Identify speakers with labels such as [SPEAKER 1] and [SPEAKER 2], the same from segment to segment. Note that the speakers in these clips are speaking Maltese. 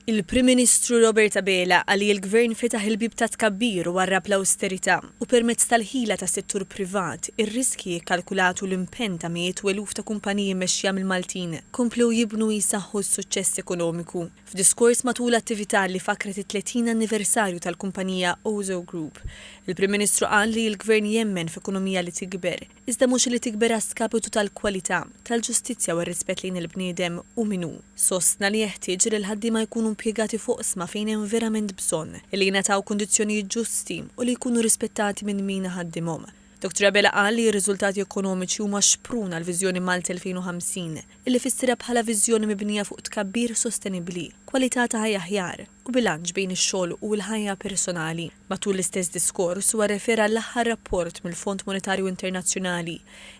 [SPEAKER 1] Il-Prim Ministru Robert Abela għal li l-Gvern fetaħ il-bib ta' tkabbir u għarrab l-austerità u permezz tal-ħila ta' settur privat ir-riski kalkulatu l-impenn ta' miet u eluf ta' kumpaniji mexxija mill-Maltin komplew jibnu jisaħħu s-suċċess ekonomiku. F'diskors matul attività li fakret it-30 anniversarju tal-kumpanija Ozo Group, il-Prim Ministru qal li l-Gvern jemmen f'ekonomija li tikber, iżda mhux li tikber għaskapitu tal-kwalità, tal-ġustizzja u r-rispett lejn il-bniedem u minu. Sostna li jeħtieġ li l-ħaddiema jkunu impjegati fuq sma fejn hemm verament bżonn li jingħataw kundizzjonijiet ġusti u li jkunu rispettati minn min ħaddimhom. Dr. Abela qal li r-riżultati ekonomiċi huma xpruna l-Viżjoni Malta 2050 illi fissira bħala viżjoni mibnija fuq tkabbir sostenibbli, kwalità ta' ħajja aħjar u bilanċ bejn ix-xogħol u l-ħajja personali. Matul l-istess diskors huwa refera l-aħħar rapport mill-Fond Monetarju Internazzjonali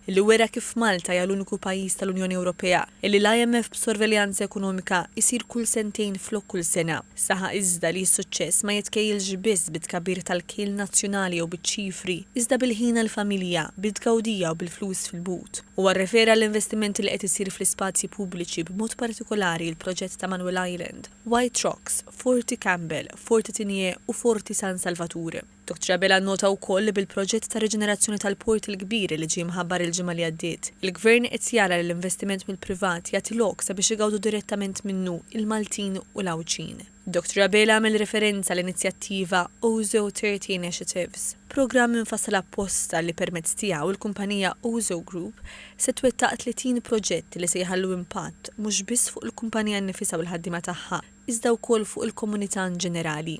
[SPEAKER 1] illi wera kif Malta hija l-uniku pajjiż tal-Unjoni Ewropea illi l-IMF b'sorveljanza ekonomika jsir kull sentejn flok kull sena. Saħa iżda li s-suċċess ma jitkejjilx biss bit-tkabbir tal-kejl nazzjonali u biċ-ċifri, iżda bil-ħin għall-familja, bit-tgawdija u bil-flus fil-but. Huwa rrefera l-investimenti li qed isir fl-ispazji pubbliċi b'mod partikolari l-proġett ta' Manuel Island, White Rocks, Forti Campbell, Forti Tinje u Forti San Salvatore. Dr. Abela nota wkoll li bil-proġett ta' reġenerazzjoni tal-port il-kbir li ġie mħabbar il-ġimgħa li għaddiet, il-Gvern qed jara li l-investiment mill-privat jagħti lok sabiex igawdu direttament minnu il-Maltin u l-Awċin. Dr. Abela għamel referenza l-inizjattiva Ozo 30 Initiatives, programm infassal apposta li permezz tiegħu il-kumpanija Ozo Group se twettaq 30 proġetti li se jħallu impatt mhux biss fuq il-kumpanija nnifisha u l-ħaddiema tagħha, iżda wkoll fuq il-komunità ġenerali.